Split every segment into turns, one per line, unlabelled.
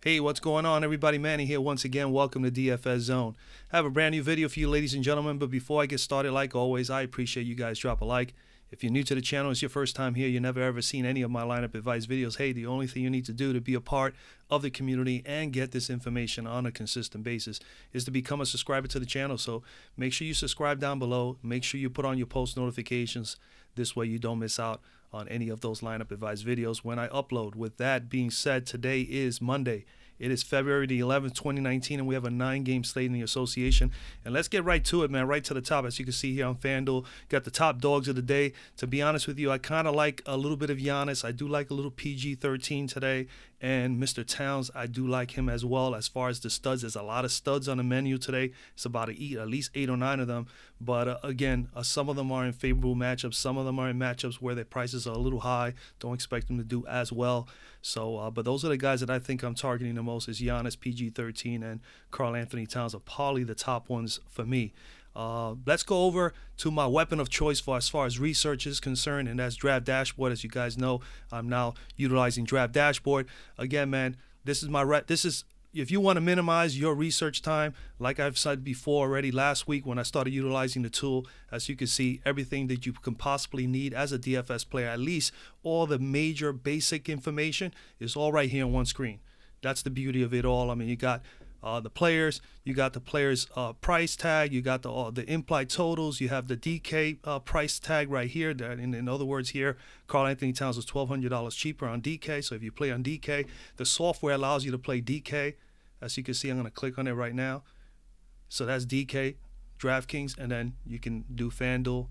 Hey, what's going on, everybody? Manny here once again. Welcome to DFS Zone. I have a brand new video for you, ladies and gentlemen, but before I get started, like always, I appreciate you guys drop a like. If you're new to the channel, it's your first time here, you've never ever seen any of my lineup advice videos, hey, the only thing you need to do to be a part of the community and get this information on a consistent basis is to become a subscriber to the channel. So make sure you subscribe down below. Make sure you put on your post notifications. This way you don't miss out on any of those lineup advice videos when I upload. With that being said, today is Monday. It is February the 11th, 2019, and we have a 9-game slate in the association. And let's get right to it, man, right to the top. As you can see here on FanDuel, got the top dogs of the day. To be honest with you, I kind of like a little bit of Giannis. I do like a little PG-13 today. And Mr. Towns, I do like him as well. As far as the studs, there's a lot of studs on the menu today. It's about to eat at least 8 or 9 of them. But again, some of them are in favorable matchups. Some of them are in matchups where their prices are a little high. Don't expect them to do as well. So, but those are the guys that I think I'm targeting the most is Giannis, PG-13, and Karl Towns are probably the top ones for me. Let's go over to my weapon of choice for as far as research is concerned, and that's Draft Dashboard. As you guys know, I'm now utilizing Draft Dashboard. Again, man, this is if you want to minimize your research time, like I've said before already last week when I started utilizing the tool, as you can see, everything that you can possibly need as a DFS player, at least all the major basic information is all right here on one screen. That's the beauty of it all. I mean, you got the players, you got the players' price tag, you got the implied totals, you have the DK price tag right here. That in other words here, Karl Towns was $1,200 cheaper on DK. So if you play on DK, the software allows you to play DK. As you can see, I'm going to click on it right now. So that's DK, DraftKings, and then you can do FanDuel.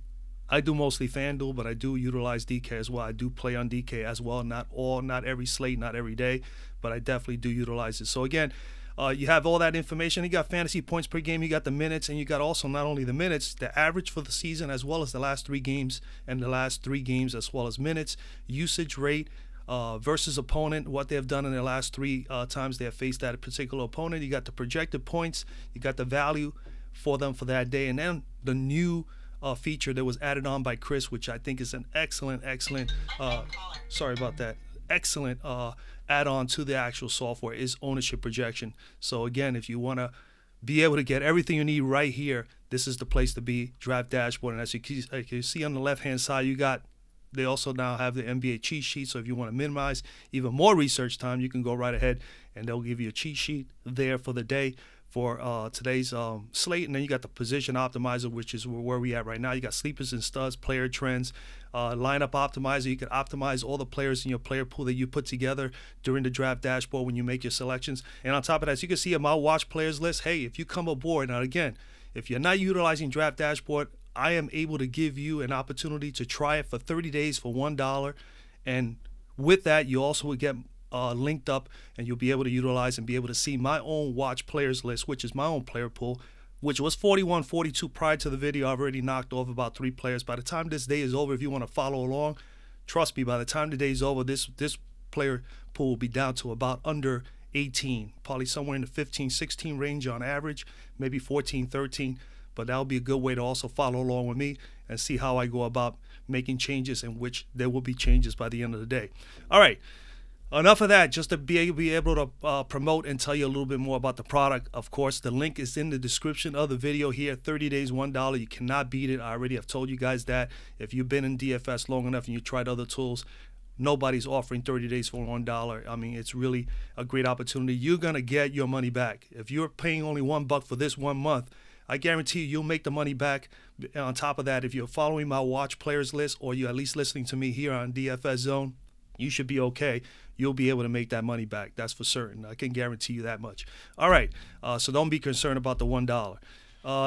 I do mostly FanDuel, but I do utilize DK as well. I do play on DK as well. Not every slate, not every day, but I definitely do utilize it. So again, you have all that information. You got fantasy points per game, you got the minutes, and you got also not only the minutes, the average for the season, as well as the last 3 games, and the last 3 games as well as minutes, usage rate, versus opponent, what they have done in their last 3 times they have faced that particular opponent. You got the projected points, you got the value for them for that day, and then the new feature that was added on by Chris, which I think is an excellent sorry about that, excellent add-on to the actual software, is ownership projection. So again, if you want to be able to get everything you need right here, this is the place to be, Draft Dashboard. And as you can see on the left-hand side, they also now have the NBA cheat sheet. So if you want to minimize even more research time, you can go right ahead and they'll give you a cheat sheet there for the day for today's slate. And then you got the position optimizer, which is where we at right now. You got sleepers and studs, player trends, lineup optimizer. You can optimize all the players in your player pool that you put together during the Draft Dashboard when you make your selections. And on top of that, as you can see in my watch players list, hey, if you come aboard, now again, if you're not utilizing Draft Dashboard, I am able to give you an opportunity to try it for 30 days for $1. And with that, you also will get linked up, and you'll be able to utilize and be able to see my own watch players list, which is my own player pool, which was 41, 42 prior to the video. I've already knocked off about 3 players. By the time this day is over, if you want to follow along, trust me, by the time the day is over, this player pool will be down to about under 18, probably somewhere in the 15, 16 range on average, maybe 14, 13. But that'll be a good way to also follow along with me and see how I go about making changes, in which there will be changes by the end of the day. All right. Enough of that, just to be able to promote and tell you a little bit more about the product. Of course, the link is in the description of the video here. 30 days, $1. You cannot beat it. I already have told you guys that. If you've been in DFS long enough and you tried other tools, nobody's offering 30 days for $1. I mean, it's really a great opportunity. You're going to get your money back. If you're paying only $1 for this 1 month, I guarantee you'll make the money back. On top of that, if you're following my watch players list, or you're at least listening to me here on DFS Zone, you should be okay. You'll be able to make that money back. That's for certain. I can guarantee you that much. All right, so don't be concerned about the $1.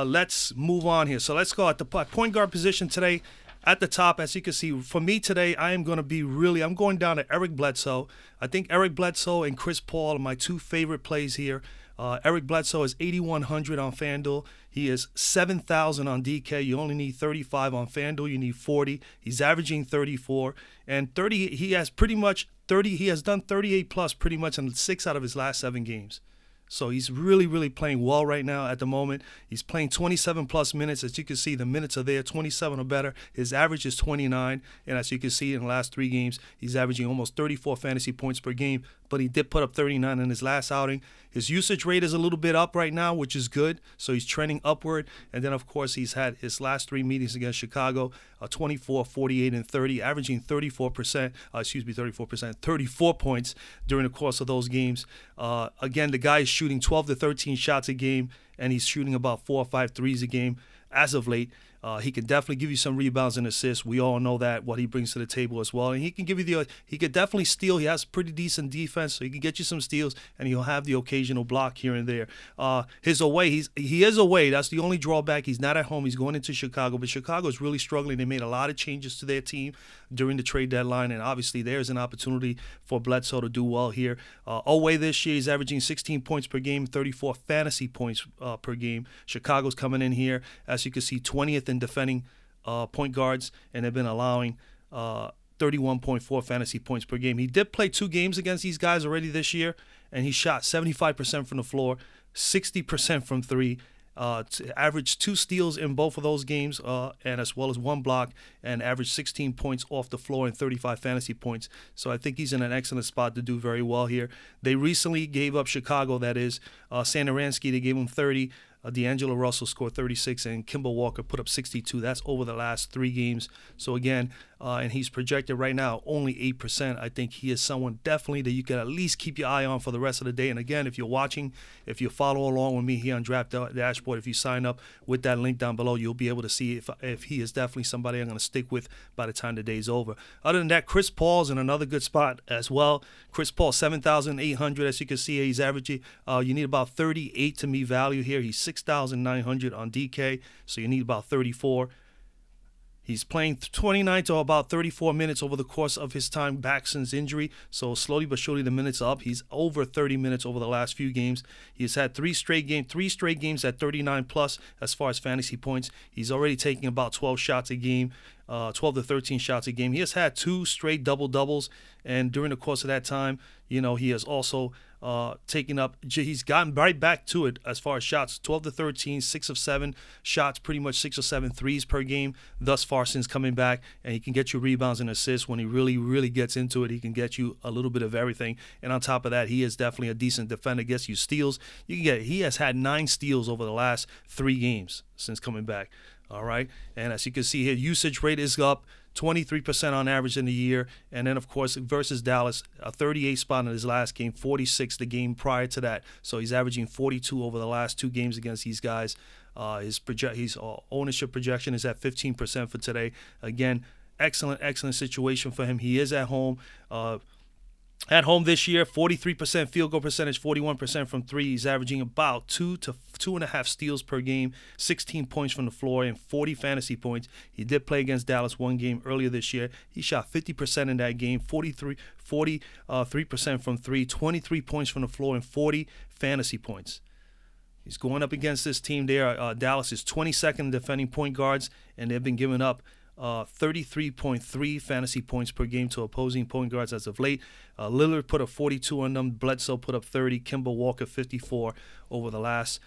Let's move on here. So let's go at the point guard position today. At the top, as you can see, for me today, I'm going down to Eric Bledsoe. I think Eric Bledsoe and Chris Paul are my 2 favorite plays here. Eric Bledsoe is 8,100 on FanDuel. He is 7,000 on DK. You only need 35 on FanDuel. You need 40. He's averaging 34 and 30. He has pretty much 30. He has done 38 plus pretty much in 6 out of his last 7 games. So he's really playing well right now at the moment. He's playing 27 plus minutes. As you can see, the minutes are there, 27 or better. His average is 29. And as you can see in the last 3 games, he's averaging almost 34 fantasy points per game. but he did put up 39 in his last outing. His usage rate is a little bit up right now, which is good. So he's trending upward. And then, of course, he's had his last 3 meetings against Chicago, 24, 48, and 30, averaging 34 points during the course of those games. Again, the guy is shooting 12 to 13 shots a game, and he's shooting about 4 or 5 threes a game as of late. He can definitely give you some rebounds and assists. We all know that, what he brings to the table as well. And he can give you he could definitely steal. He has pretty decent defense, so he can get you some steals, and he'll have the occasional block here and there. His away, he is away. That's the only drawback. He's not at home. He's going into Chicago, but Chicago is really struggling. They made a lot of changes to their team during the trade deadline, and obviously there's an opportunity for Bledsoe to do well here. Away this year, he's averaging 16 points per game, 34 fantasy points per game. Chicago's coming in here, as you can see, 20th in defending point guards, and they've been allowing 31.4 fantasy points per game. He did play 2 games against these guys already this year, and he shot 75% from the floor, 60% from 3. Averaged 2 steals in both of those games, and as well as 1 block, and averaged 16 points off the floor and 35 fantasy points. So I think he's in an excellent spot to do very well here. They recently gave up Chicago, that is, Sandaransky, they gave him 30. D'Angelo Russell scored 36, and Kemba Walker put up 62. That's over the last 3 games. So again, and he's projected right now only 8%. I think he is someone definitely that you can at least keep your eye on for the rest of the day. And again, if you're watching, if you follow along with me here on Draft Dashboard, if you sign up with that link down below, you'll be able to see if he is definitely somebody I'm going to stick with by the time the day's over. Other than that, Chris Paul's in another good spot as well. Chris Paul, 7,800. As you can see, he's averaging, you need about 38 to meet value here. He's 6,900 on DK, so you need about 34. He's playing 29 to about 34 minutes over the course of his time back since injury. So slowly but surely the minutes are up. He's over 30 minutes over the last few games. He's had 3 straight games at 39 plus as far as fantasy points. He's already taking about 12 shots a game, 12 to 13 shots a game. He has had 2 straight double-doubles, and during the course of that time, he has also taken up, he's gotten right back to it as far as shots, 12 to 13, 6 of 7 shots, pretty much 6 or 7 threes per game thus far since coming back, and he can get you rebounds and assists. When he really gets into it, he can get you a little bit of everything, and on top of that, he is definitely a decent defender, gets you steals. He has had 9 steals over the last 3 games since coming back. All right, and as you can see here, usage rate is up 23% on average in the year. And then, of course, versus Dallas, a 38 spot in his last game, 46 the game prior to that. So he's averaging 42 over the last 2 games against these guys. His ownership projection is at 15% for today. Again, excellent situation for him. He is at home. At home this year, 43% field goal percentage, 41% from 3. He's averaging about 2 to 2.5 steals per game, 16 points from the floor, and 40 fantasy points. He did play against Dallas 1 game earlier this year. He shot 50% in that game, 43% from 3, 23 points from the floor, and 40 fantasy points. He's going up against this team there. Dallas is 22nd defending point guards, and they've been giving up 33.3 fantasy points per game to opposing point guards as of late. Lillard put up 42 on them. Bledsoe put up 30. Kemba Walker 54 over the last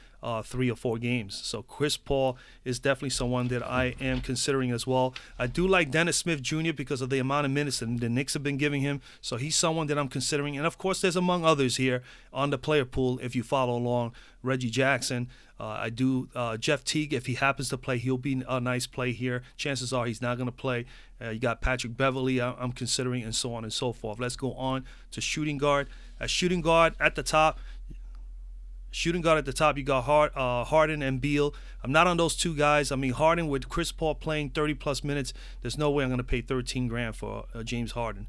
3 or 4 games. So Chris Paul is definitely someone that I am considering as well. I do like Dennis Smith Jr. because of the amount of minutes that the Knicks have been giving him. So he's someone that I'm considering. And, of course, there's among others here on the player pool, if you follow along, Reggie Jackson. Jeff Teague, if he happens to play, he'll be a nice play here. Chances are he's not going to play. You got Patrick Beverly I'm considering, and so on and so forth. Let's go on to shooting guard. Shooting guard at the top, you got Harden and Beal. I'm not on those 2 guys. I mean, Harden with Chris Paul playing 30-plus minutes, there's no way I'm going to pay $13,000 for James Harden.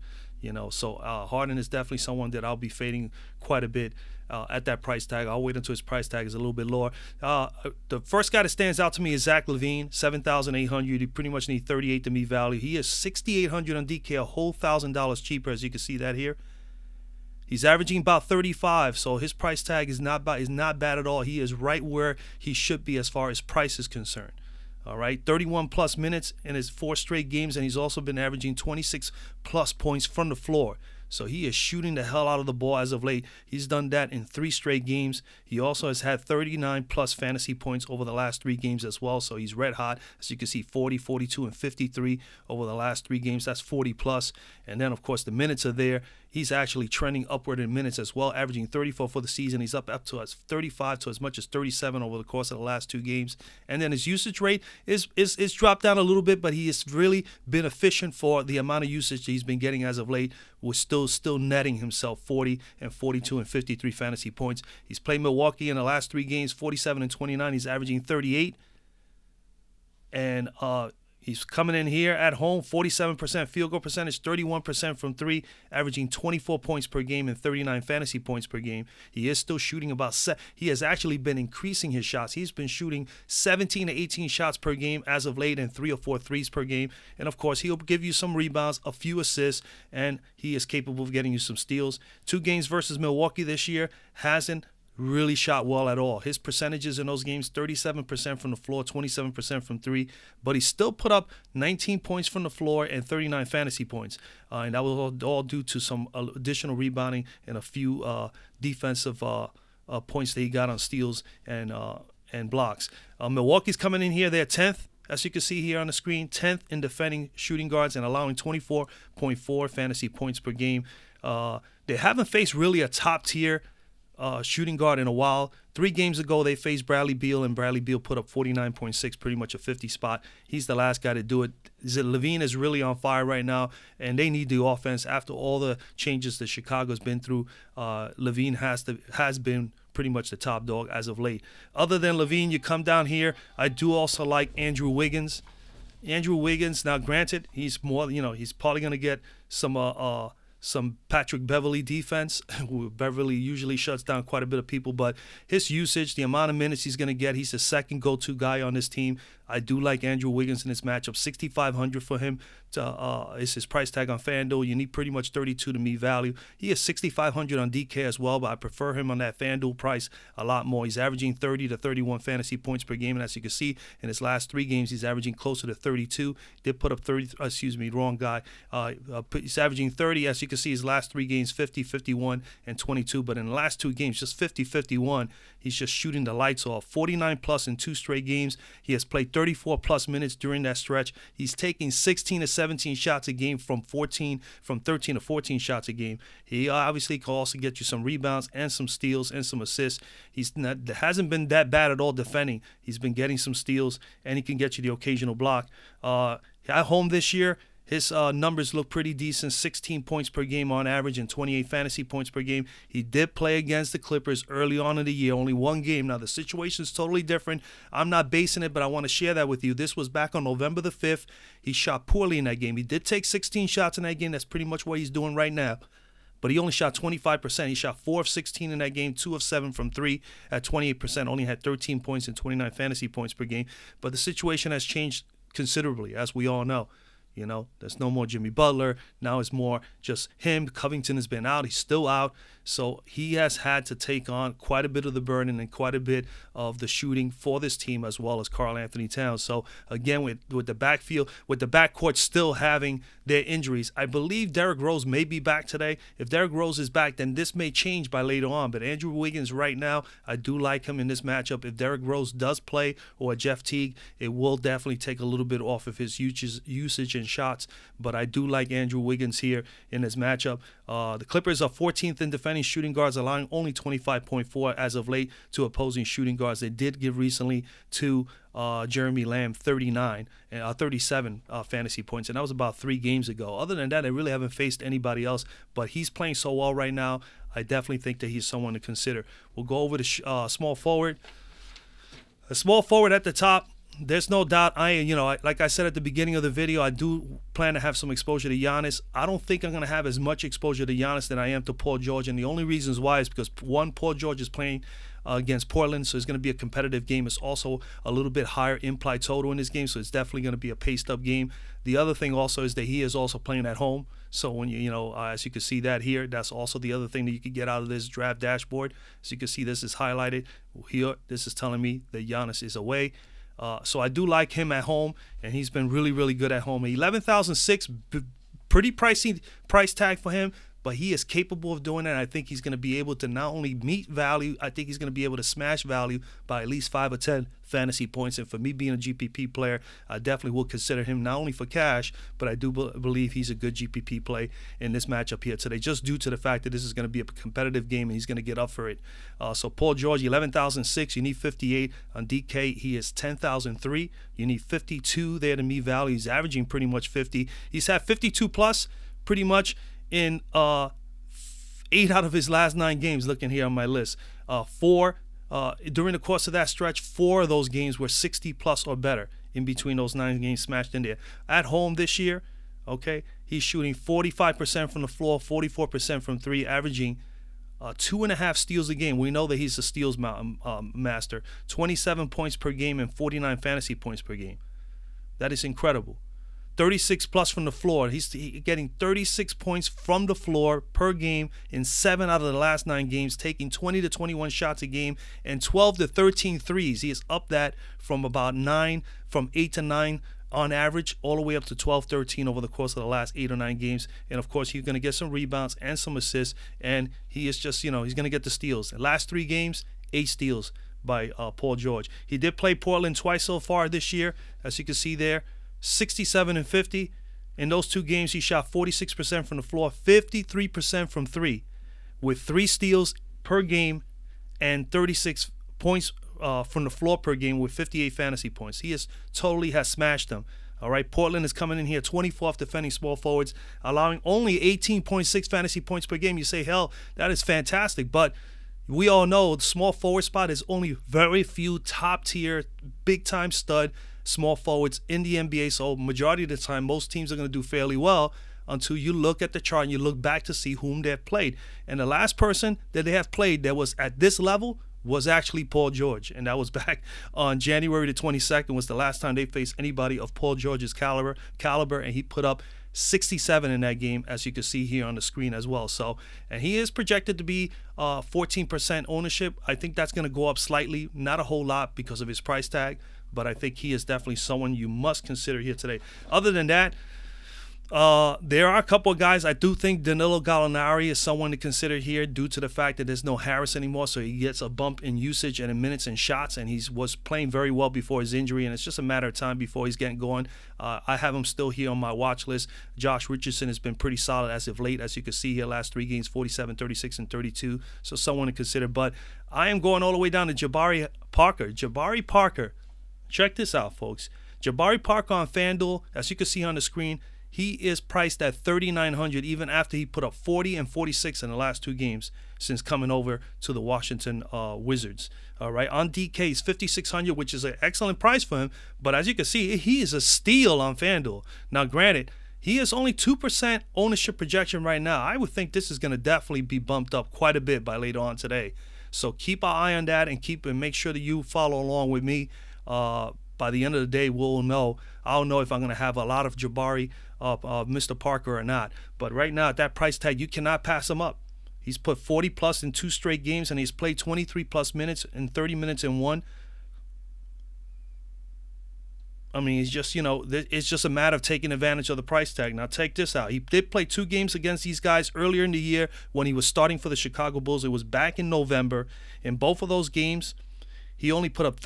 So Harden is definitely someone that I'll be fading quite a bit at that price tag. I'll wait until his price tag is a little bit lower. The first guy that stands out to me is Zach LaVine, 7,800. You pretty much need 38 to meet value. He is 6,800 on DK, a whole $1,000 cheaper, as you can see that here. He's averaging about 35, so his price tag is not bad at all. He is right where he should be as far as price is concerned. All right, 31-plus minutes in his 4 straight games, and he's also been averaging 26-plus points from the floor. So he is shooting the hell out of the ball as of late. He's done that in 3 straight games. He also has had 39-plus fantasy points over the last 3 games as well. So he's red hot. As you can see, 40, 42, and 53 over the last 3 games. That's 40-plus. And then, of course, the minutes are there. he's actually trending upward in minutes as well, averaging 34 for the season. He's up to 35 to as much as 37 over the course of the last 2 games. And then his usage rate is dropped down a little bit, but he has really been efficient for the amount of usage he's been getting as of late. We're still netting himself 40 and 42 and 53 fantasy points. He's played Milwaukee in the last 3 games, 47 and 29. He's averaging 38. And he's coming in here at home, 47% field goal percentage, 31% from 3, averaging 24 points per game and 39 fantasy points per game. He is still shooting he has actually been increasing his shots. He's been shooting 17 to 18 shots per game as of late and 3 or 4 threes per game. And, of course, he'll give you some rebounds, a few assists, and he is capable of getting you some steals. 2 games versus Milwaukee this year hasn't really shot well at all. His percentages in those games, 37% from the floor, 27% from 3, but he still put up 19 points from the floor and 39 fantasy points. And that was all due to some additional rebounding and a few defensive points that he got on steals and blocks. Milwaukee's coming in here. They're 10th. As you can see here on the screen, 10th in defending shooting guards and allowing 24.4 fantasy points per game. They haven't faced really a top-tier shooting guard in a while. 3 games ago, they faced Bradley Beal, and Bradley Beal put up 49.6, pretty much a 50 spot. He's the last guy to do it. Levine is really on fire right now, and they need the offense. After all the changes that Chicago's been through, Levine has been pretty much the top dog as of late. Other than Levine, you come down here, I do also like Andrew Wiggins. Andrew Wiggins, now granted, he's more, he's probably going to get some Patrick Beverley defense. Beverley usually shuts down quite a bit of people, but his usage, the amount of minutes he's going to get, he's the second go-to guy on this team. I do like Andrew Wiggins in this matchup. $6,500 for him is his price tag on FanDuel. You need pretty much 32 to meet value. He is $6,500 on DK as well, but I prefer him on that FanDuel price a lot more. He's averaging 30 to 31 fantasy points per game, and as you can see, in his last 3 games, he's averaging closer to 32. Did put up 30. Wrong guy. He's averaging 30. As you can see, his last 3 games, 50, 51, and 22. But in the last 2 games, just 50, 51. He's just shooting the lights off. 49 plus in 2 straight games. He has played 34 plus minutes during that stretch. He's taking 16 to 17 shots a game from 13 to 14 shots a game. He obviously can also get you some rebounds and some steals and some assists. Hasn't been that bad at all defending. He's been getting some steals, and he can get you the occasional block. At home this year, his numbers look pretty decent, 16 points per game on average and 28 fantasy points per game. He did play against the Clippers early on in the year, only 1 game. Now, the situation is totally different. I'm not basing it, but I want to share that with you. This was back on November the 5th. He shot poorly in that game. He did take 16 shots in that game. That's pretty much what he's doing right now. But he only shot 25%. He shot 4 of 16 in that game, 2 of 7 from 3 at 28%. Only had 13 points and 29 fantasy points per game. But the situation has changed considerably, as we all know. There's no more Jimmy Butler. Now it's more just him. Covington has been out. He's still out. So he has had to take on quite a bit of the burden and quite a bit of the shooting for this team, as well as Karl Towns. So again, with the backfield, with the backcourt still having their injuries, I believe Derrick Rose may be back today. If Derrick Rose is back, then this may change by later on. But Andrew Wiggins right now, I do like him in this matchup. If Derrick Rose does play, or Jeff Teague, it will definitely take a little bit off of his usage and shots. But I do like Andrew Wiggins here in this matchup. The Clippers are 14th in defending shooting guards, allowing only 25.4 as of late to opposing shooting guards. They did give recently to Jeremy Lamb 37 fantasy points, and that was about 3 games ago. Other than that, they really haven't faced anybody else, but he's playing so well right now. I definitely think that he's someone to consider. We'll go over to small forward. A small forward at the top. There's no doubt, like I said at the beginning of the video, I do plan to have some exposure to Giannis. I don't think I'm going to have as much exposure to Giannis than I am to Paul George, and the only reasons why is because, one, Paul George is playing against Portland, so it's going to be a competitive game. It's also a little bit higher implied total in this game, so it's definitely going to be a paced-up game. The other thing also is that he is also playing at home, so when as you can see that here, that's also the other thing that you can get out of this draft dashboard. As you can see, this is highlighted here. This is telling me that Giannis is away. So I do like him at home, and he's been really, really good at home. $11,006, pretty pricey price tag for him, but he is capable of doing that. I think he's going to be able to not only meet value, I think he's going to be able to smash value by at least 5 or 10 fantasy points. And for me being a GPP player, I definitely will consider him not only for cash, but I do believe he's a good GPP play in this matchup here today, just due to the fact that this is going to be a competitive game and he's going to get up for it. So Paul George, 11,006. You need 58. On DK, he is 10,003. You need 52 there to meet value. He's averaging pretty much 50. He's had 52 plus pretty much in 8 out of his last 9 games. Looking here on my list, during the course of that stretch, 4 of those games were 60 plus or better in between those 9 games smashed in there. At home this year, okay, he's shooting 45% from the floor, 44% from 3, averaging 2.5 steals a game. We know that he's a steals master. 27 points per game and 49 fantasy points per game. That is incredible. 36 plus from the floor. He's getting 36 points from the floor per game in 7 out of the last 9 games, taking 20 to 21 shots a game and 12 to 13 threes. He has upped that from about 8 to 9 on average, all the way up to 12, 13 over the course of the last 8 or 9 games. And of course, he's going to get some rebounds and some assists, and he is just, he's going to get the steals. The last 3 games, 8 steals by Paul George. He did play Portland twice so far this year, as you can see there. 67 and 50. In those 2 games, he shot 46% from the floor, 53% from 3, with 3 steals per game and 36 points from the floor per game with 58 fantasy points. He totally has smashed them. All right, Portland is coming in here 24th defending small forwards, allowing only 18.6 fantasy points per game. You say, hell, that is fantastic, but we all know the small forward spot is only very few top-tier, big-time stud small forwards in the NBA. So majority of the time, most teams are going to do fairly well until you look at the chart and you look back to see whom they've played. And the last person that they have played that was at this level was actually Paul George. And that was back on January the 22nd was the last time they faced anybody of Paul George's caliber, and he put up 67 in that game, as you can see here on the screen as well. So, and he is projected to be 14% ownership. I think that's going to go up slightly, not a whole lot because of his price tag, but I think he is definitely someone you must consider here today. Other than that, there are a couple of guys. I do think Danilo Gallinari is someone to consider here due to the fact that there's no Harris anymore, so he gets a bump in usage and in minutes and shots, and he was playing very well before his injury, and it's just a matter of time before he's getting going. I have him still here on my watch list. Josh Richardson has been pretty solid as of late, as you can see here, last 3 games, 47, 36, and 32, so someone to consider. But I am going all the way down to Jabari Parker. Jabari Parker, check this out, folks. Jabari Parker on FanDuel, as you can see on the screen, he is priced at $3,900 even after he put up 40 and 46 in the last 2 games since coming over to the Washington Wizards. All right, on DK, he's $5,600, which is an excellent price for him. But as you can see, he is a steal on FanDuel. Now, granted, he is only 2% ownership projection right now. I would think this is going to definitely be bumped up quite a bit by later on today. So keep an eye on that and make sure that you follow along with me. By the end of the day, we'll know. I'll know if I'm going to have a lot of Jabari, Mr. Parker or not. But right now, at that price tag, you cannot pass him up. He's put 40 plus in 2 straight games, and he's played 23 plus minutes and 30 minutes in 1. I mean, it's just, it's just a matter of taking advantage of the price tag. Now, take this out. He did play 2 games against these guys earlier in the year when he was starting for the Chicago Bulls. It was back in November. In both of those games, he only put up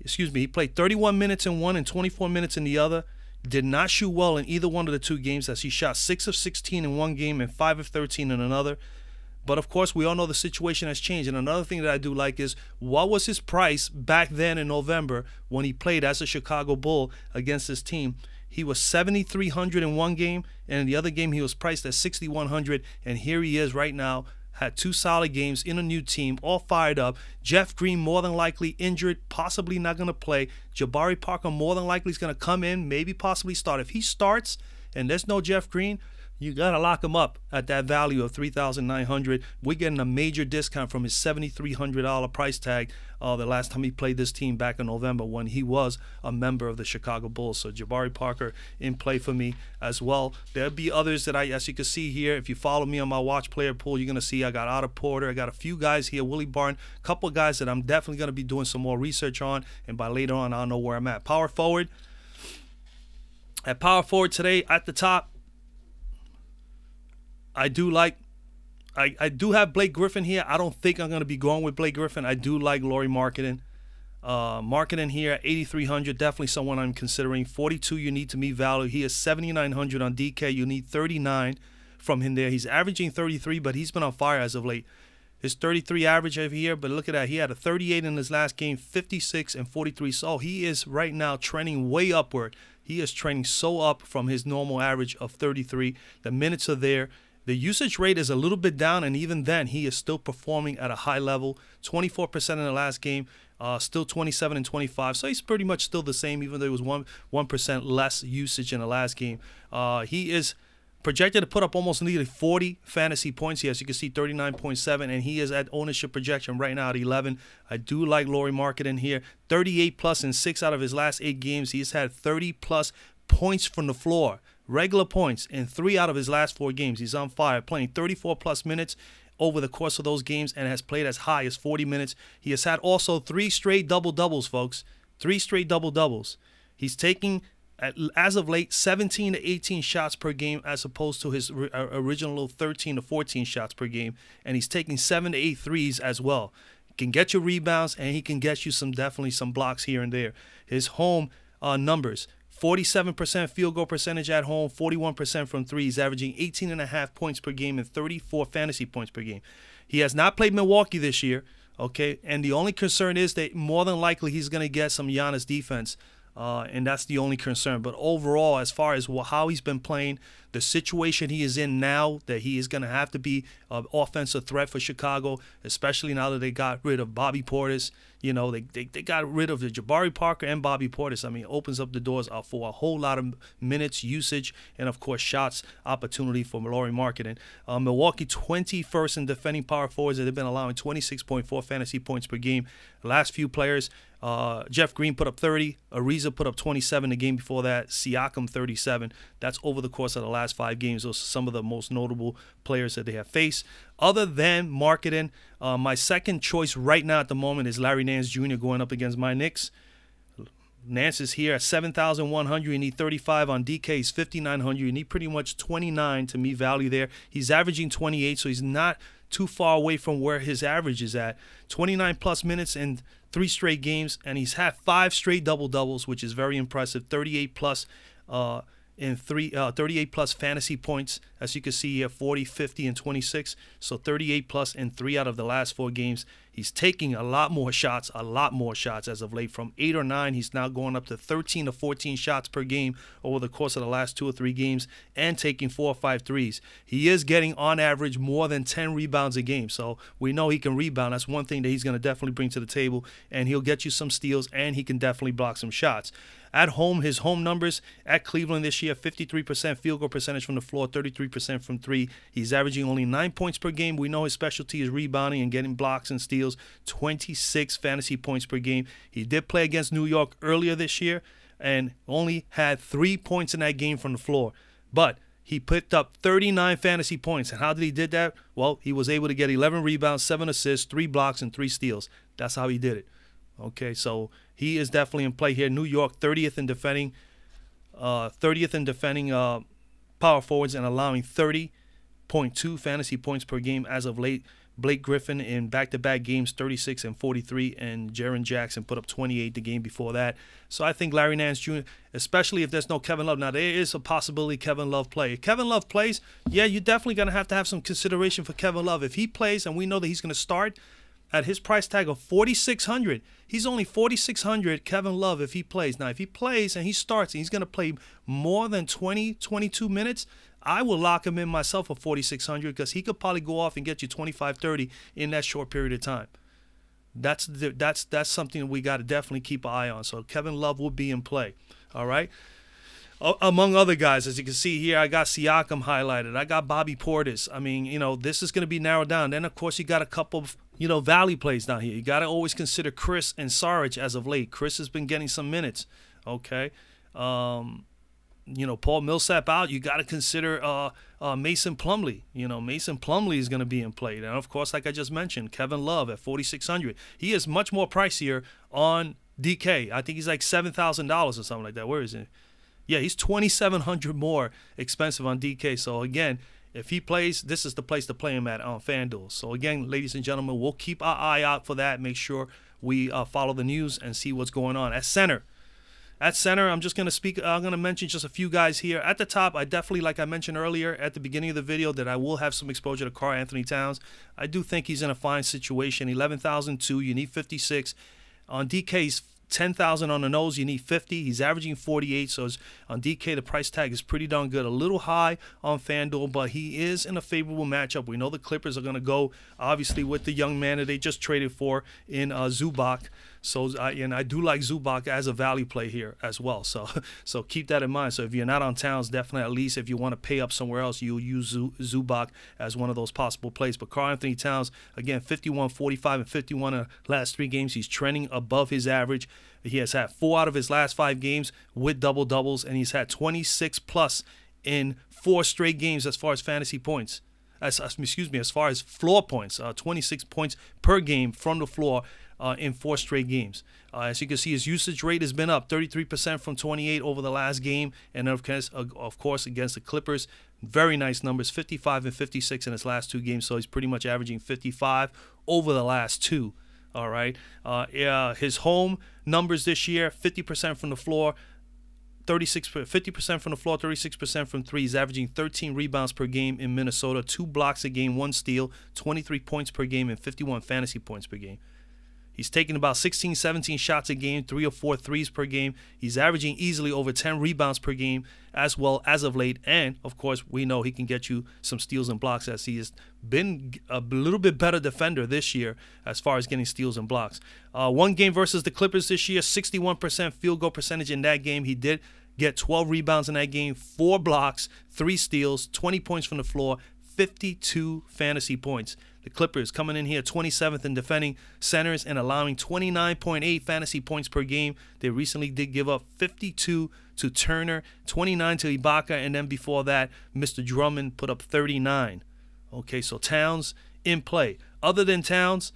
he played 31 minutes in one and 24 minutes in the other. Did not shoot well in either one of the 2 games, as he shot 6 of 16 in one game and 5 of 13 in another. But of course, we all know the situation has changed. And another thing that I do like is, what was his price back then in November when he played as a Chicago Bull against his team? He was $7,300 in one game, and in the other game he was priced at $6,100. And here he is right now. Had 2 solid games in a new team, all fired up. Jeff Green more than likely injured, possibly not going to play. Jabari Parker more than likely is going to come in, maybe possibly start. If he starts and there's no Jeff Green, you got to lock him up at that value of $3,900. We're getting a major discount from his $7,300 price tag the last time he played this team back in November when he was a member of the Chicago Bulls. So Jabari Parker in play for me as well. There'll be others that as you can see here, if you follow me on my watch player pool, you're going to see I got Otto Porter. I got a few guys here, Willie Barton, a couple of guys that I'm definitely going to be doing some more research on. And by later on, I'll know where I'm at. Power forward. At power forward today, at the top, I do like. I do have Blake Griffin here. I don't think I'm going to be going with Blake Griffin. I do like Lauri Markkanen. Markkanen here at 8,300, definitely someone I'm considering. 42 you need to meet value. He is 7,900 on DK. You need 39 from him there. He's averaging 33, but he's been on fire as of late. His 33 average over here, but look at that. He had a 38 in his last game, 56 and 43. So he is right now trending way upward. He is trending so up from his normal average of 33. The minutes are there. The usage rate is a little bit down, and even then, he is still performing at a high level. 24% in the last game, still 27 and 25. So he's pretty much still the same, even though it was 1% less usage in the last game. He is projected to put up almost nearly 40 fantasy points here. As you can see, 39.7, and he is at ownership projection right now at 11. I do like Lauri Markkanen here. 38 plus in 6 out of his last 8 games. He's had 30 plus points from the floor. Regular points in 3 out of his last 4 games. He's on fire, playing 34 plus minutes over the course of those games and has played as high as 40 minutes. He has had also 3 straight double-doubles, folks. 3 straight double-doubles. He's taking, as of late, 17 to 18 shots per game as opposed to his original 13 to 14 shots per game. And he's taking 7 to 8 threes as well. He can get you rebounds, and he can get you definitely some blocks here and there. His home numbers. 47% field goal percentage at home, 41% from threes, averaging 18.5 points per game and 34 fantasy points per game. He has not played Milwaukee this year, okay? And the only concern is that more than likely he's going to get some Giannis defense, and that's the only concern. But overall, as far as how he's been playing, the situation he is in now, that he is going to have to be an offensive threat for Chicago, especially now that they got rid of Bobby Portis. You know, they got rid of the Jabari Parker and Bobby Portis. I mean, it opens up the doors for a whole lot of minutes, usage, and, of course, shots opportunity for Lauri Markkanen. Milwaukee 21st in defending power forwards. They've been allowing 26.4 fantasy points per game. The last few players, Jeff Green put up 30. Ariza put up 27 the game before that. Siakam 37. That's over the course of the last 5 games. Those are some of the most notable players that they have faced. Other than Markkanen, my second choice right now at the moment is Larry Nance Jr. going up against my Knicks. Nance is here at 7,100. You need 35 on DK. He's 5,900. You need pretty much 29 to meet value there. He's averaging 28, so he's not too far away from where his average is at. 29 plus minutes in 3 straight games, and he's had 5 straight double-doubles, which is very impressive. 38 plus in 38 plus fantasy points, as you can see here, 40, 50, and 26. So 38 plus in 3 out of the last 4 games. He's taking a lot more shots as of late. From 8 or 9, he's now going up to 13 to 14 shots per game over the course of the last 2 or 3 games, and taking 4 or 5 threes. He is getting, on average, more than 10 rebounds a game. So we know he can rebound. That's one thing that he's going to definitely bring to the table, and he'll get you some steals, and he can definitely block some shots. At home, his home numbers at Cleveland this year, 53% field goal percentage from the floor, 33% from 3. He's averaging only 9 points per game. We know his specialty is rebounding and getting blocks and steals, 26 fantasy points per game. He did play against New York earlier this year and only had 3 points in that game from the floor. But he picked up 39 fantasy points. And how did he did that? Well, he was able to get 11 rebounds, 7 assists, 3 blocks, and 3 steals. That's how he did it. Okay, so he is definitely in play here. New York, 30th in defending power forwards and allowing 30.2 fantasy points per game as of late. Blake Griffin in back-to-back games, 36 and 43, and Jaren Jackson put up 28 the game before that. So I think Larry Nance Jr., especially if there's no Kevin Love. Now, there is a possibility Kevin Love play. If Kevin Love plays, yeah, you're definitely going to have some consideration for Kevin Love. If he plays, and we know that he's going to start at his price tag of $4,600, he's only $4,600, Kevin Love, if he plays. Now, if he plays and he starts and he's going to play more than 20, 22 minutes, I will lock him in myself for $4,600 because he could probably go off and get you 25, 30 in that short period of time. That's something we got to definitely keep an eye on. So Kevin Love will be in play. All right. Among other guys, as you can see here, I got Siakam highlighted. I got Bobby Portis. I mean, this is going to be narrowed down. Then, of course, you got a couple of, valley plays down here. You got to always consider Chris and Saric as of late. Chris has been getting some minutes, okay? Paul Millsap out. You got to consider Mason Plumlee. Mason Plumlee is going to be in play. And, of course, like I just mentioned, Kevin Love at $4,600. He is much more pricier on DK. I think he's like $7,000 or something like that. Where is he? Yeah, he's $2,700 more expensive on DK. So, again, If he plays, this is the place to play him at on FanDuel. So again, ladies and gentlemen, we'll keep our eye out for that. Make sure we follow the news and see what's going on. At center, I'm just going to speak. I'm going to mention just a few guys here. At the top, I definitely, like I mentioned earlier at the beginning of the video, that I will have some exposure to Karl Towns. I do think he's in a fine situation. 11,002, you need 56. On DK's 10,000 on the nose, you need 50. He's averaging 48, so on DK the price tag is pretty darn good. A little high on FanDuel, but he is in a favorable matchup. We know the Clippers are going to go obviously with the young man that they just traded for in Zubac. So and I do like Zubac as a value play here as well. So keep that in mind. So if you're not on Towns, definitely, at least if you want to pay up somewhere else, you'll use Zubac as one of those possible plays. But Karl Towns, again, 51, 45, and 51 in the last 3 games. He's trending above his average. He has had 4 out of his last 5 games with double-doubles, and he's had 26+ in 4 straight games as far as fantasy points. As far as floor points, 26 points per game from the floor in 4 straight games. As you can see, his usage rate has been up 33% from 28 over the last game, and of course against the Clippers, very nice numbers, 55 and 56 in his last 2 games. So he's pretty much averaging 55 over the last 2. All right. His home numbers this year: 50% from the floor, 50% from the floor, 36% from 3. He's averaging 13 rebounds per game in Minnesota, 2 blocks a game, 1 steal, 23 points per game, and 51 fantasy points per game. He's taking about 16, 17 shots a game, 3 or 4 threes per game. He's averaging easily over 10 rebounds per game as well as of late. And, of course, we know he can get you some steals and blocks, as he has been a little bit better defender this year as far as getting steals and blocks. 1 game versus the Clippers this year, 61% field goal percentage in that game. He did get 12 rebounds in that game, 4 blocks, 3 steals, 20 points from the floor, 52 fantasy points. The Clippers coming in here 27th in defending centers and allowing 29.8 fantasy points per game. They recently did give up 52 to Turner, 29 to Ibaka, and then before that, Mr. Drummond put up 39. Okay, so Towns in play. Other than Towns,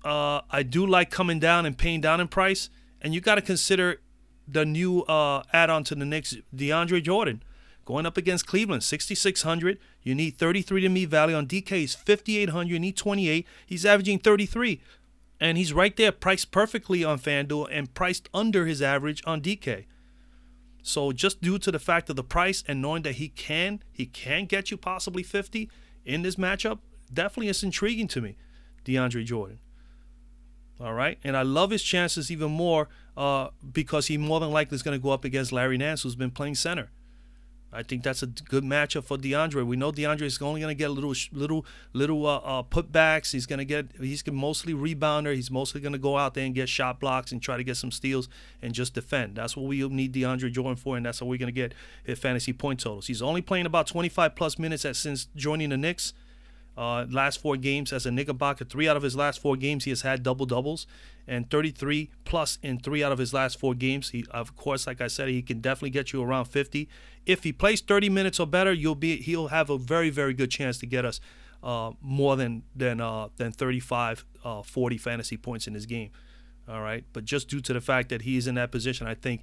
I do like coming down and paying down in price, and you got to consider the new add-on to the Knicks, DeAndre Jordan. Going up against Cleveland, 6,600. You need 33 to meet value. On DK is 5,800. You need 28. He's averaging 33. And he's right there, priced perfectly on FanDuel and priced under his average on DK. So just due to the fact of the price and knowing that he can get you possibly 50 in this matchup, definitely is intriguing to me, DeAndre Jordan. All right, and I love his chances even more because he more than likely is going to go up against Larry Nance, who's been playing center. I think that's a good matchup for DeAndre. We know DeAndre is only going to get little putbacks. He's mostly rebounder. He's mostly going to go out there and get shot blocks and try to get some steals and just defend. That's what we need DeAndre Jordan for, and that's how we're going to get his fantasy point totals. He's only playing about 25+ minutes since joining the Knicks. Last 4 games as a Knickerbocker. 3 out of his last 4 games he has had double-doubles, and 33+ in 3 out of his last 4 games. He, of course, like I said, he can definitely get you around 50. If he plays 30 minutes or better, he'll have a very, very good chance to get us more than 35, 40 fantasy points in his game. All right, but just due to the fact that he is in that position, I think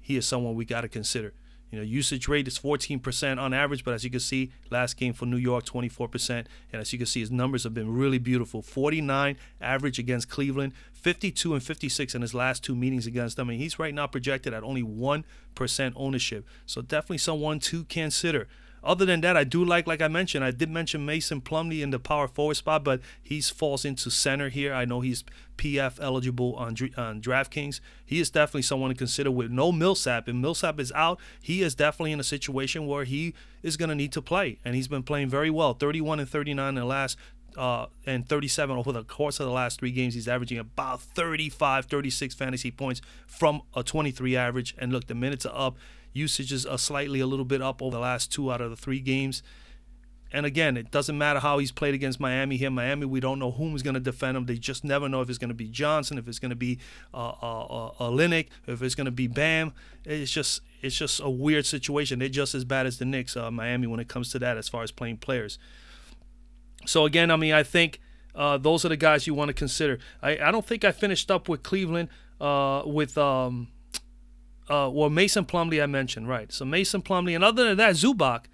he is someone we got to consider. You know, usage rate is 14% on average, but as you can see, last game for New York, 24%. And as you can see, his numbers have been really beautiful. 49 average against Cleveland, 52 and 56 in his last 2 meetings against them. And he's right now projected at only 1% ownership. So definitely someone to consider. Other than that, I do like I mentioned, I did mention Mason Plumlee in the power forward spot, but he falls into center here. I know he's PF eligible on DraftKings. He is definitely someone to consider with no Millsap. If Millsap is out, he is definitely in a situation where he is going to need to play, and he's been playing very well. 31 and 39 in the last and 37 over the course of the last 3 games. He's averaging about 35, 36 fantasy points from a 23 average. And look, the minutes are up. Usages are slightly a little bit up over the last 2 out of the 3 games. And again, it doesn't matter how he's played against Miami here. Miami, we don't know whom is going to defend him. They just never know if it's going to be Johnson, if it's going to be Olynyk, if it's going to be Bam. It's just a weird situation. They're just as bad as the Knicks, Miami, when it comes to that as far as playing players. So again, I mean, I think those are the guys you want to consider. I don't think I finished up with Cleveland with Mason Plumlee I mentioned, right? So Mason Plumlee, and other than that, Zubac.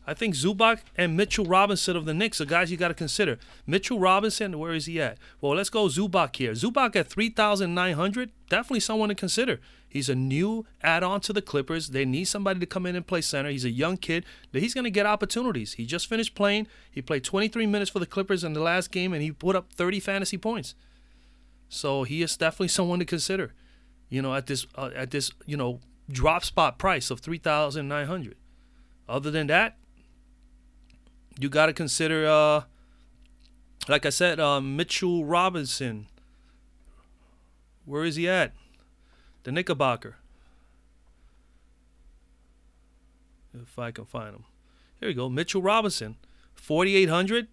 I think Zubac and Mitchell Robinson of the Knicks are guys you got to consider. Mitchell Robinson, where is he at? Well, let's go Zubac here. Zubac at 3,900, definitely someone to consider. He's a new add-on to the Clippers. They need somebody to come in and play center. He's a young kid. He's going to get opportunities. He just finished playing. He played 23 minutes for the Clippers in the last game, and he put up 30 fantasy points. So he is definitely someone to consider, you know, at this you know, drop spot price of 3,900. Other than that, you got to consider, like I said, Mitchell Robinson. Where is he at? The Knickerbocker. If I can find him. Here we go. Mitchell Robinson. 4,800.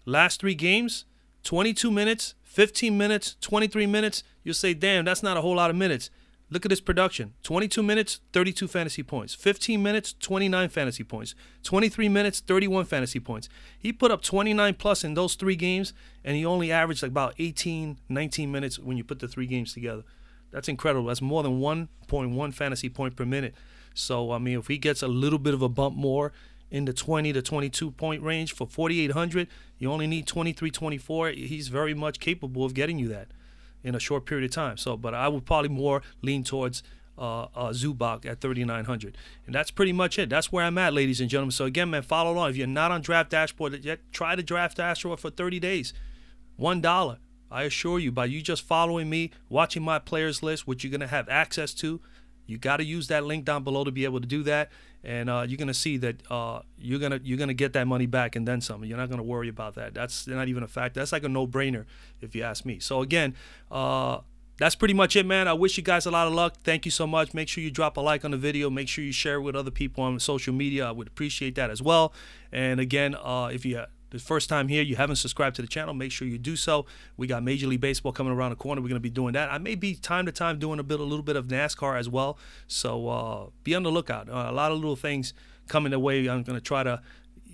Last 3 games. 22 minutes. 15 minutes. 23 minutes. You'll say, damn, that's not a whole lot of minutes. Look at his production. 22 minutes, 32 fantasy points. 15 minutes, 29 fantasy points. 23 minutes, 31 fantasy points. He put up 29 plus in those 3 games, and he only averaged like about 18, 19 minutes when you put the 3 games together. That's incredible. That's more than 1.1 fantasy point per minute. So, I mean, if he gets a little bit of a bump more in the 20 to 22 point range for 4,800, you only need 23, 24. He's very much capable of getting you that in a short period of time. So, but I would probably more lean towards Zubac at 3,900. And that's pretty much it. That's where I'm at, ladies and gentlemen. So again, man, follow along. If you're not on Draft Dashboard yet, try the Draft Dashboard for 30 days. $1. I assure you, by you just following me, watching my players list, which you're going to have access to, you got to use that link down below to be able to do that. And you're going to see that you're gonna get that money back and then some. You're not going to worry about that. That's not even a fact. That's like a no-brainer if you ask me. So again, that's pretty much it, man. I wish you guys a lot of luck. Thank you so much. Make sure you drop a like on the video. Make sure you share it with other people on social media. I would appreciate that as well. And again, if you the first time here, you haven't subscribed to the channel, make sure you do so. We got Major League Baseball coming around the corner. We're going to be doing that. I may be time to time doing a little bit of NASCAR as well. So be on the lookout. A lot of little things coming the way. I'm going to try to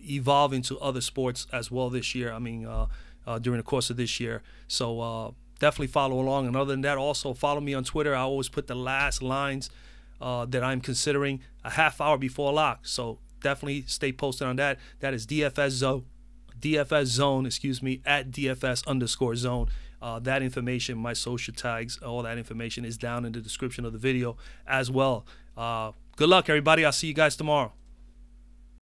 evolve into other sports as well this year. I mean, during the course of this year. So definitely follow along. And other than that, also follow me on Twitter. I always put the last lines that I'm considering a half hour before lock. So definitely stay posted on that. That is DFS Zone, excuse me, at DFS_zone. That information, my social tags, all that information is down in the description of the video as well. Good luck, everybody. I'll see you guys tomorrow.